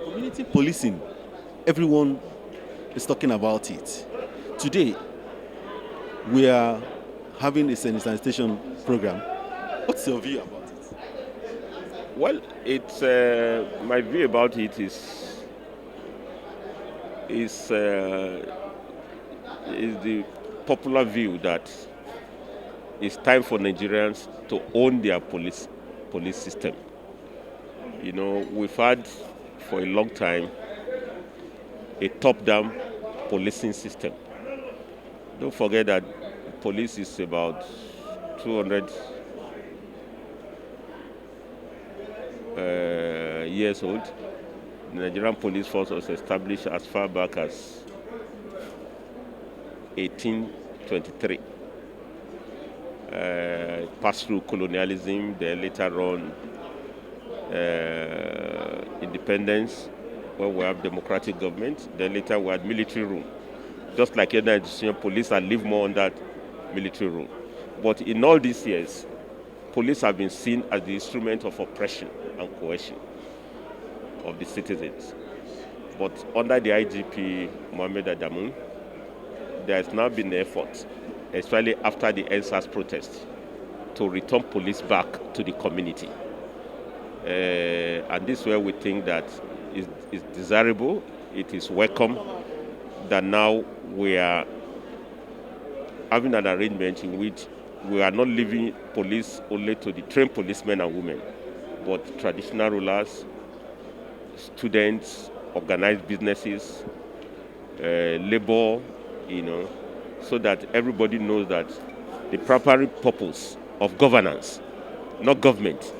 Community policing, everyone is talking about it. Today, we are having a sanitation program. What's your view about it? Well, it's my view about it is the popular view that it's time for Nigerians to own their police system. You know, we've had for a long time a top-down policing system. Don't forget that police is about 200 years old. The Nigerian police force was established as far back as 1823. Passed through colonialism, then later on independence, where we have democratic government, then later we had military rule. Just like any institution, police have lived more on that military rule. But in all these years, police have been seen as the instrument of oppression and coercion of the citizens. But under the IGP, Mohammed Adamu, there has now been an effort, especially after the NSAS protest, to return police back to the community. And this is where we think that is desirable, it is welcome, that now we are having an arrangement in which we are not leaving police only to the trained policemen and women, but traditional rulers, students, organized businesses, labor, so that everybody knows that the primary purpose of governance, not government,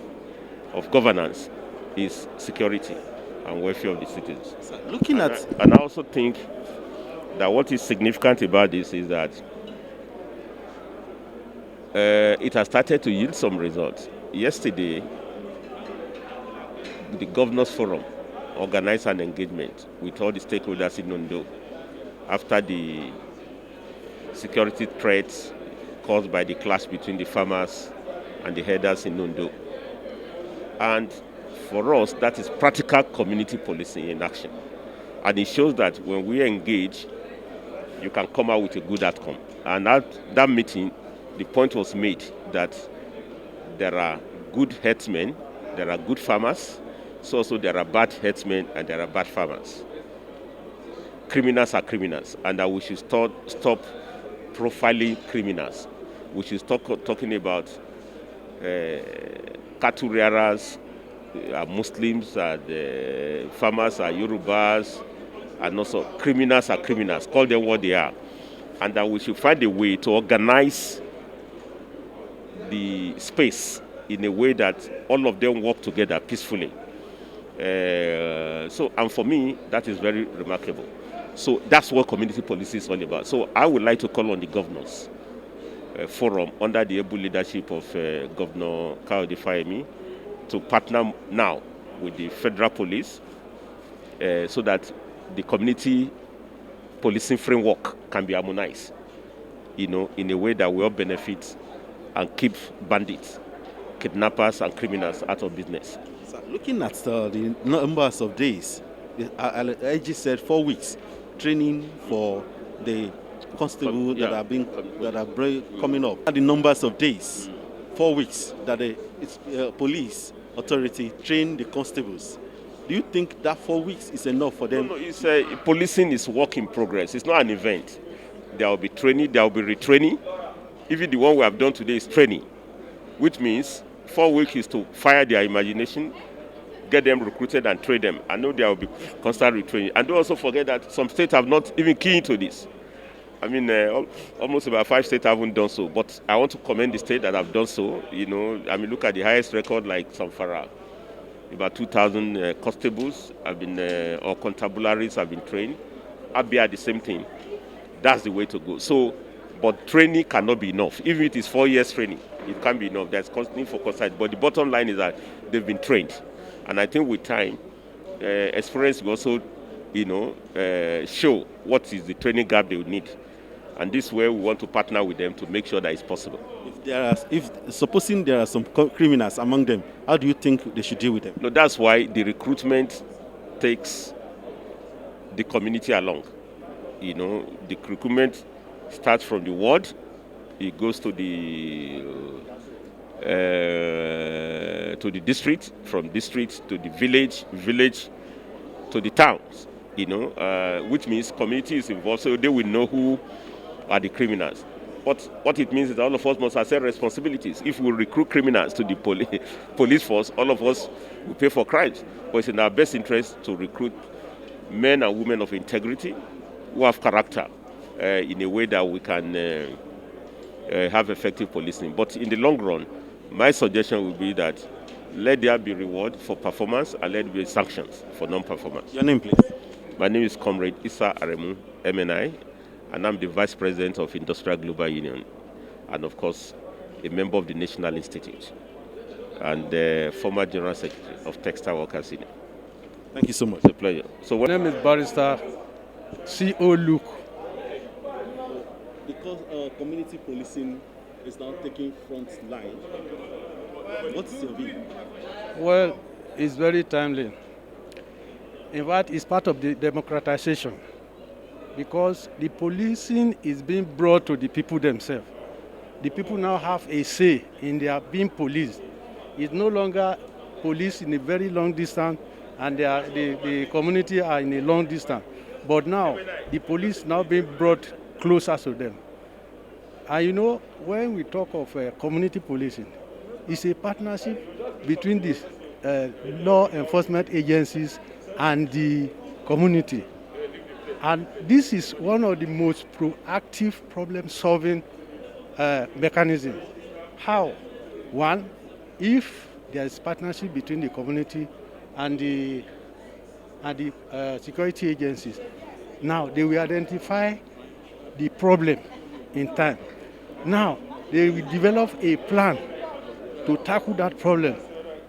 of governance is security and welfare of the citizens. And I also think that what is significant about this is that it has started to yield some results. Yesterday, the Governors Forum organized an engagement with all the stakeholders in Ondo after the security threats caused by the clash between the farmers and the herders in Ondo. And for us, that is practical community policing in action. And it shows that when we engage, you can come out with a good outcome. And at that meeting, the point was made that there are good herdsmen, there are good farmers, so also there are bad herdsmen and there are bad farmers. Criminals are criminals, and that we should stop profiling criminals. We should stop talking about cattle rearers are Muslims, and farmers are Yorubas, and also criminals are criminals. Call them what they are. And that we should find a way to organize the space in a way that all of them work together peacefully. And for me, that is very remarkable. So that's what community policy is all about. So I would like to call on the governors forum under the able leadership of Governor Kayode Fayemi to partner now with the federal police so that the community policing framework can be harmonized, in a way that will benefit and keep bandits, kidnappers, and criminals out of business. So looking at the numbers of days, the IG said 4 weeks training for the constable that are coming up. And the numbers of days, 4 weeks that the police authority train the constables. Do you think that 4 weeks is enough for them? No, it's policing is work in progress. It's not an event. There will be training, there will be retraining. Even the one we have done today is training, which means 4 weeks is to fire their imagination, get them recruited and train them. I know there will be constant retraining. And don't also forget that some states have not even keyed into this. I mean, almost about 5 states haven't done so. But I want to commend the state that have done so. Look at the highest record like Zamfara. About 2,000 constables have been, or constabularies have been trained. Abia, the same thing. That's the way to go. So, but training cannot be enough. Even if it is 4 years training, it can't be enough. There's constant for constant. But the bottom line is that they've been trained. And I think with time, experience will also, show what is the training gap they would need. And this way we want to partner with them to make sure that it's possible. If supposing there are some criminals among them, how do you think they should deal with them? No, that's why the recruitment takes the community along. You know, the recruitment starts from the ward, it goes to the district, from district to the village, village to the towns. You know, which means community is involved, so they will know who are the criminals. What it means is that all of us must accept responsibilities. If we recruit criminals to the police force, all of us will pay for crimes. But it's in our best interest to recruit men and women of integrity who have character in a way that we can have effective policing. But in the long run, my suggestion would be that let there be reward for performance and let there be sanctions for non-performance. Your name, please. My name is Comrade Issa Aremu, MNI, and I'm the Vice President of Industrial Global Union, and of course, a member of the National Institute, and former General Secretary of Textile Workers Union. Thank you so much. It's a pleasure. So, My name is Barrister C.O. Luke. Because community policing is now taking front line, what's your view? Well, it's very timely. In fact, it's part of the democratization because the policing is being brought to the people themselves. The people now have a say in their being policed. It's no longer police in a very long distance and the community are in a long distance. But now, the police now being brought closer to them. And you know, when we talk of community policing, it's a partnership between the law enforcement agencies and the community. And this is one of the most proactive problem-solving mechanisms. How? One, if there is partnership between the community and the security agencies, now they will identify the problem in time. Now they will develop a plan to tackle that problem.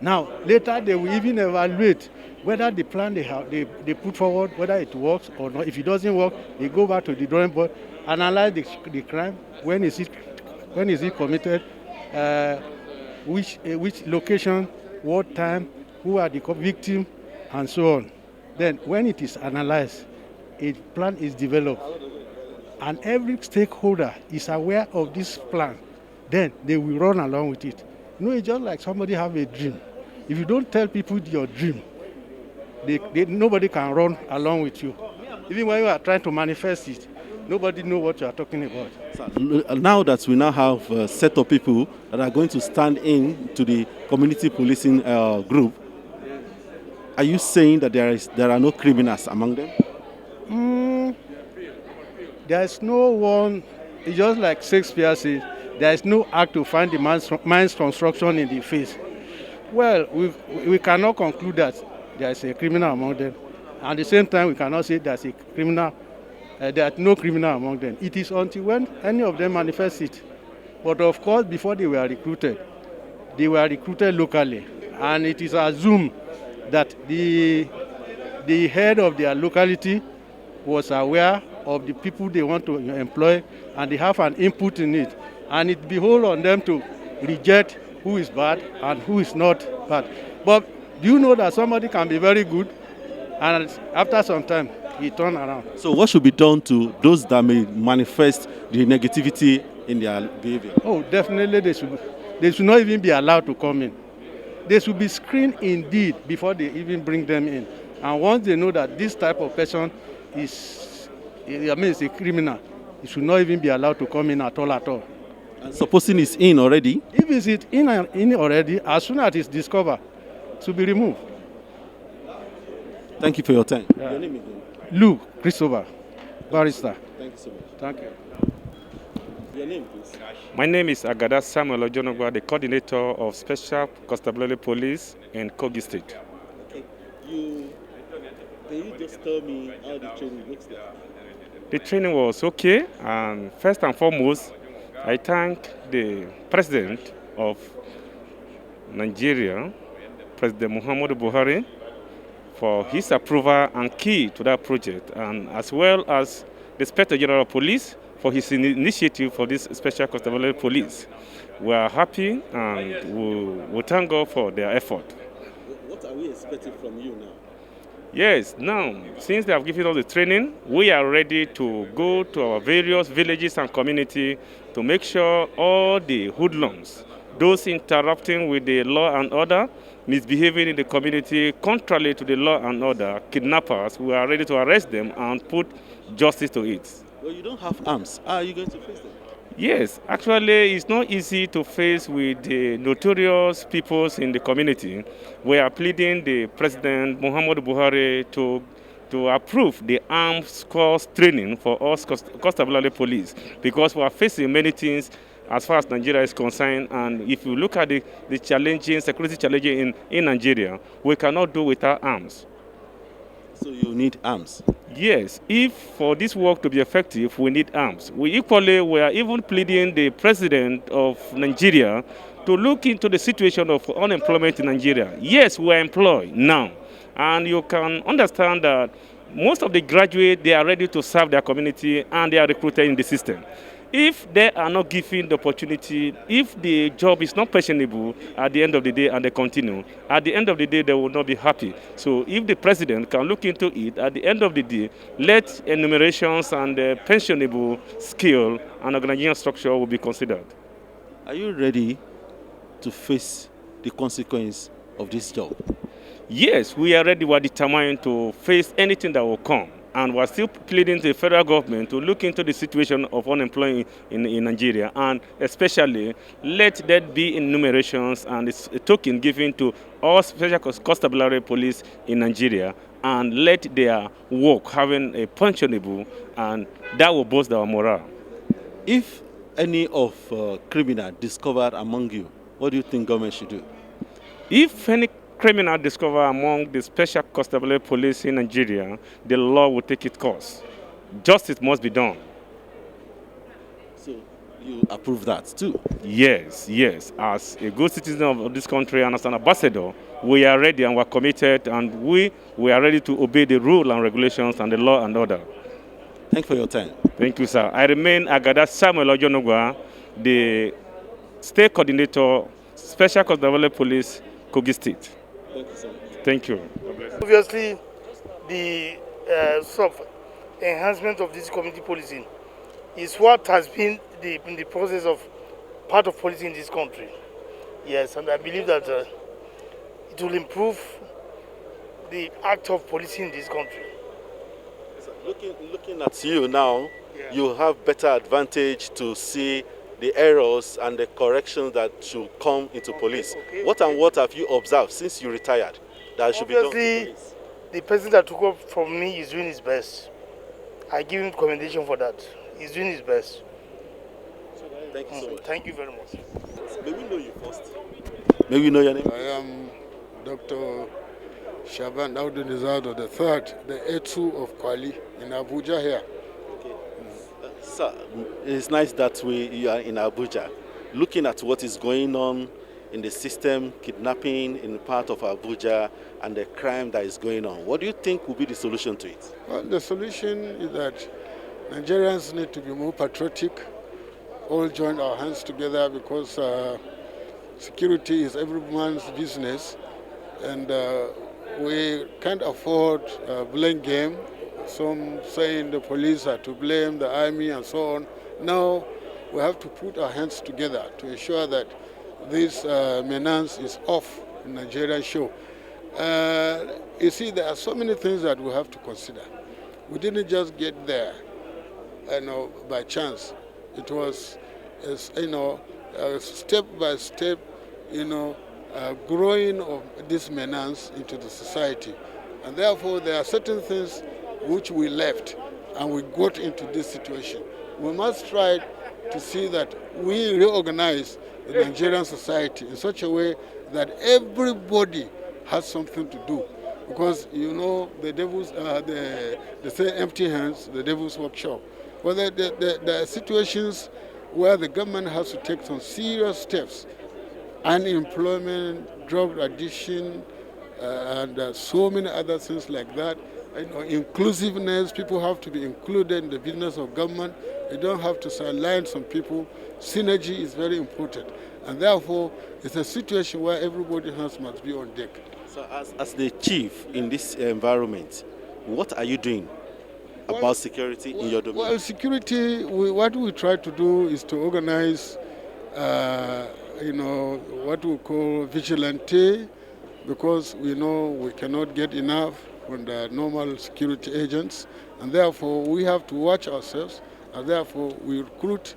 Now later they will even evaluate whether the plan they put forward, whether it works or not. If it doesn't work, they go back to the drawing board, analyze the crime, when is it committed, which location, what time, who are the victims, and so on. Then when it is analyzed, a plan is developed, and every stakeholder is aware of this plan. Then they will run along with it. You know, it's just like somebody have a dream. If you don't tell people your dream, nobody can run along with you. Even when you are trying to manifest it, nobody knows what you are talking about. So, now that we now have a set of people that are going to stand in to the community policing group, are you saying that there are no criminals among them? There's no one. It's just like Shakespeare says, there is no act to find the man's construction in the face. Well, we cannot conclude that there is a criminal among them. At the same time, we cannot say there's a criminal. There are no criminal among them. It is until when any of them manifests it. But of course, before they were recruited locally, and it is assumed that the head of their locality was aware of the people they want to employ, and they have an input in it. And it beholds on them to reject who is bad and who is not bad. But do you know that somebody can be very good, and after some time, he turns around? So what should be done to those that may manifest the negativity in their behavior? Oh, definitely they should not even be allowed to come in. They should be screened indeed before they even bring them in. And once they know that this type of person is a criminal, he should not even be allowed to come in at all. And supposing it's in already? If it's in already, as soon as it's discovered, it should be removed. Thank you for your time. Yeah. Your name again? Luke Christopher, barrister. Thank you so much. Thank you. Your name, please? My name is Agada Samuel Ojonogba, the coordinator of Special Constabulary Police in Kogi State. Okay. Can you just tell me how the training looks like? The training was okay, and first and foremost, I thank the President of Nigeria, President Muhammadu Buhari, for his approval and key to that project, and as well as the Inspector General of Police for his initiative for this Special Constabulary Police. We are happy and we thank God for their effort. What are we expecting from you now? Yes, now, since they have given us the training, we are ready to go to our various villages and community to make sure all the hoodlums, those interrupting with the law and order, misbehaving in the community contrary to the law and order, kidnappers, we are ready to arrest them and put justice to it. Well, you don't have arms. How are you going to face them? Yes, actually, it's not easy to face with the notorious peoples in the community. We are pleading the President Muhammadu Buhari to approve the arms course training for us constabulary police, because we are facing many things as far as Nigeria is concerned. And if you look at the security challenges in Nigeria, we cannot do without arms. So you need arms? Yes, if for this work to be effective, we need arms. We are even pleading the President of Nigeria to look into the situation of unemployment in Nigeria. Yes, we are employed now, and you can understand that most of the graduates, they are ready to serve their community and they are recruited in the system. If they are not given the opportunity, if the job is not pensionable at the end of the day and they continue, at the end of the day they will not be happy. So if the president can look into it, at the end of the day, let enumerations and pensionable skill and organizational structure will be considered. Are you ready to face the consequence of this job? Yes, we are ready. We are determined to face anything that will come. And we're still pleading to the federal government to look into the situation of unemployment in Nigeria, and especially let there be enumerations and a token given to all special constabulary police in Nigeria, and let their work having a pensionable, and that will boost our morale. If any of criminal discovered among you, what do you think government should do? If any criminal discovered among the special constabulary police in Nigeria, the law will take its course. Justice must be done. So you approve that too? Yes, yes. As a good citizen of this country and as an ambassador, we are ready and we're committed, and we are ready to obey the rule and regulations and the law and order. Thank you for your time. Thank you, sir. I remain Agada Samuel Ojonogwa, the State Coordinator, Special Constabulary Police, Kogi State. Thank you so much. Thank you. Obviously, the sort of enhancement of this community policing is what has been in the process of part of policing in this country. Yes, and I believe that it will improve the act of policing in this country. So looking at you now, yeah, you have better advantage to see the errors and the corrections that should come into police. Okay. What have you observed since you retired that should be done to police? The person that took up from me is doing his best. I give him commendation for that. He's doing his best. Thank you so much. Thank you very much. May we know you first? May we know your name? I am Dr. Shaban Audunizado III, the A2 of Kwali in Abuja here. Sir, it's nice that you are in Abuja. Looking at what is going on in the system, kidnapping in part of Abuja, and the crime that is going on, what do you think will be the solution to it? Well, the solution is that Nigerians need to be more patriotic, all join our hands together, because security is everyone's business, and we can't afford blame game. Some saying the police are to blame, the army and so on. Now we have to put our hands together to ensure that this menace is off in Nigerian show. You see, there are so many things that we have to consider. We didn't just get there, by chance. It was, step by step, growing of this menace into the society. And therefore, there are certain things which we left and we got into this situation. We must try to see that we reorganize the Nigerian society in such a way that everybody has something to do. Because the devil's, they say empty hands, the devil's workshop. Well, there are situations where the government has to take some serious steps. Unemployment, drug addiction, and so many other things like that. Inclusiveness, people have to be included in the business of government, You don't have to sideline some people. Synergy is very important. And therefore, it's a situation where everybody must be on deck. So as the chief in this environment, what are you doing about security in your domain? Well, security, what we try to do is to organize, what we call vigilante, because we know we cannot get enough from the normal security agents, and therefore we have to watch ourselves, and therefore we recruit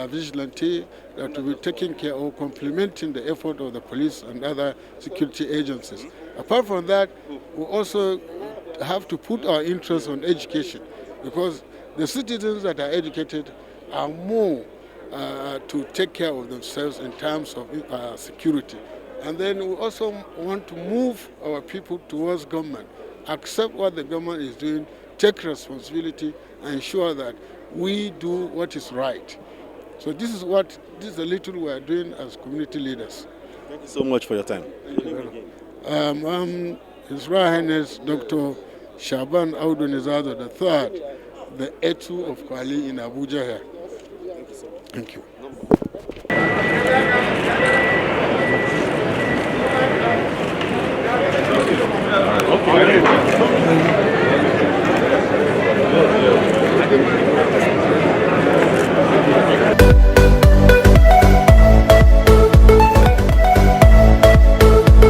vigilante that will be taking care of complementing the effort of the police and other security agencies. Apart from that, we also have to put our interest on education, because the citizens that are educated are more to take care of themselves in terms of security. And then we also want to move our people towards government, accept what the government is doing, take responsibility, and ensure that we do what is right. So this is a little we are doing as community leaders. Thank you so much for your time. I'm His Royal Highness Dr. Shaban Audu Nizado III, the Etu of Kwali in Abuja here. Thank you so much. Thank you.